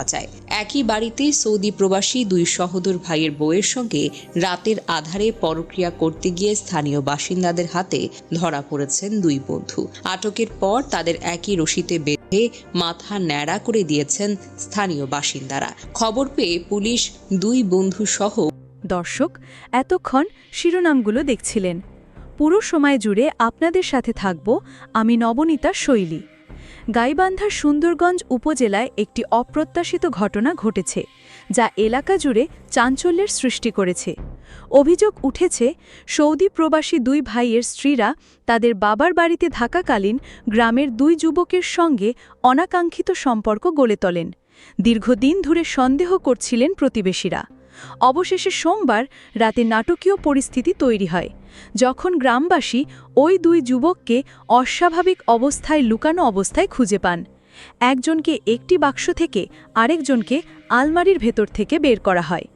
পাওয়া যায়। একই বাড়িতে সৌদি প্রবাসী দুই সহোদর ভাইয়ের বউয়ের সঙ্গে রাতের আধারে পরক্রিয়া করতে গিয়ে স্থানীয় বাসিন্দাদের হাতে ধরা পড়েছেন দুই বন্ধু। আটকের পর তাদের একই রশিতে বেঁধে মাথা ন্যাড়া করে দিয়েছেন স্থানীয় বাসিন্দারা। খবর পেয়ে পুলিশ দুই বন্ধু সহ। দর্শক, এতক্ষণ শিরোনামগুলো দেখছিলেন। পুরো সময় জুড়ে আপনাদের সাথে থাকব আমি নবনীতা শৈলী। গাইবান্ধার সুন্দরগঞ্জ উপজেলায় একটি অপ্রত্যাশিত ঘটনা ঘটেছে, যা এলাকা জুড়ে চাঞ্চল্যের সৃষ্টি করেছে। অভিযোগ উঠেছে, সৌদি প্রবাসী দুই ভাইয়ের স্ত্রীরা তাদের বাবার বাড়িতে থাকাকালীন গ্রামের দুই যুবকের সঙ্গে অনাকাঙ্ক্ষিত সম্পর্ক গড়ে তোলেন। দীর্ঘদিন ধরে সন্দেহ করছিলেন প্রতিবেশীরা। অবশেষে সোমবার রাতে নাটকীয় পরিস্থিতি তৈরি হয়, যখন গ্রামবাসী ওই দুই যুবককে অস্বাভাবিক অবস্থায় লুকানো অবস্থায় খুঁজে পান। একজনকে একটি বাক্স থেকে, আরেকজনকে আলমারির ভেতর থেকে বের করা হয়।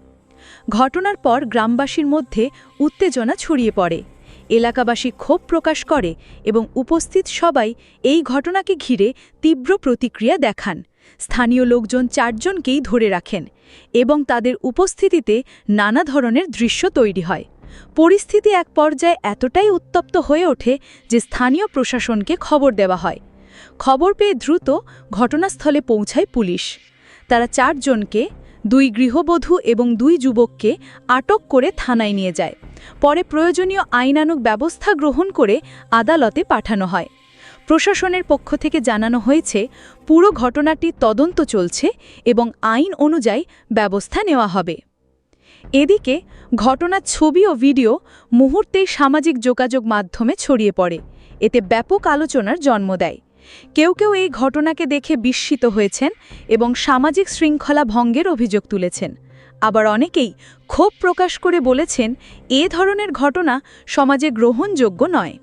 ঘটনার পর গ্রামবাসীর মধ্যে উত্তেজনা ছড়িয়ে পড়ে। এলাকাবাসী ক্ষোভ প্রকাশ করে এবং উপস্থিত সবাই এই ঘটনাকে ঘিরে তীব্র প্রতিক্রিয়া দেখান। স্থানীয় লোকজন চারজনকেই ধরে রাখেন এবং তাদের উপস্থিতিতে নানা ধরনের দৃশ্য তৈরি হয়। পরিস্থিতি এক পর্যায়ে এতটাই উত্তপ্ত হয়ে ওঠে যে স্থানীয় প্রশাসনকে খবর দেওয়া হয়। খবর পেয়ে দ্রুত ঘটনাস্থলে পৌঁছায় পুলিশ। তারা চারজনকে, দুই গৃহবধূ এবং দুই যুবককে আটক করে থানায় নিয়ে যায়। পরে প্রয়োজনীয় আইনানুগ ব্যবস্থা গ্রহণ করে আদালতে পাঠানো হয়। প্রশাসনের পক্ষ থেকে জানানো হয়েছে, পুরো ঘটনাটি তদন্ত চলছে এবং আইন অনুযায়ী ব্যবস্থা নেওয়া হবে। এদিকে ঘটনার ছবি ও ভিডিও মুহূর্তেই সামাজিক যোগাযোগ মাধ্যমে ছড়িয়ে পড়ে। এতে ব্যাপক আলোচনার জন্ম দেয়। কেউ কেউ এই ঘটনাকে দেখে বিস্মিত হয়েছেন এবং সামাজিক শৃঙ্খলা ভঙ্গের অভিযোগ তুলেছেন। আবার অনেকেই ক্ষোভ প্রকাশ করে বলেছেন, এ ধরনের ঘটনা সমাজে গ্রহণযোগ্য নয়।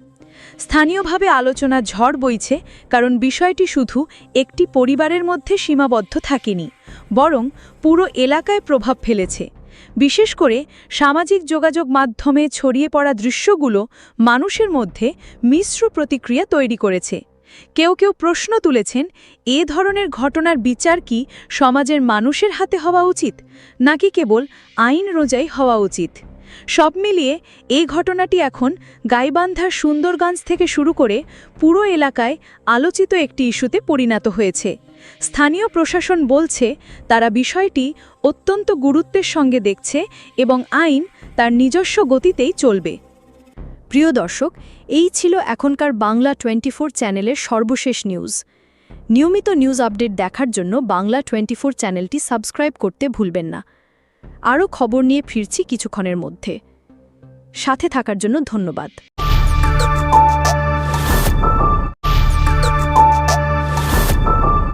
স্থানীয়ভাবে আলোচনা ঝড় বইছে, কারণ বিষয়টি শুধু একটি পরিবারের মধ্যে সীমাবদ্ধ থাকেনি, বরং পুরো এলাকায় প্রভাব ফেলেছে। বিশেষ করে সামাজিক যোগাযোগ মাধ্যমে ছড়িয়ে পড়া দৃশ্যগুলো মানুষের মধ্যে মিশ্র প্রতিক্রিয়া তৈরি করেছে। কেউ কেউ প্রশ্ন তুলেছেন, এ ধরনের ঘটনার বিচার কি সমাজের মানুষের হাতে হওয়া উচিত, নাকি কেবল আইন অনুযায়ী হওয়া উচিত? সব মিলিয়ে এই ঘটনাটি এখন গাইবান্ধার সুন্দরগঞ্জ থেকে শুরু করে পুরো এলাকায় আলোচিত একটি ইস্যুতে পরিণত হয়েছে। স্থানীয় প্রশাসন বলছে, তারা বিষয়টি অত্যন্ত গুরুত্বের সঙ্গে দেখছে এবং আইন তার নিজস্ব গতিতেই চলবে। প্রিয় দর্শক, এই ছিল এখনকার বাংলা 24 চ্যানেলের সর্বশেষ নিউজ। নিয়মিত নিউজ আপডেট দেখার জন্য বাংলা 24 চ্যানেলটি সাবস্ক্রাইব করতে ভুলবেন না। আরও খবর নিয়ে ফিরছি কিছুক্ষণের মধ্যে। সাথে থাকার জন্য ধন্যবাদ।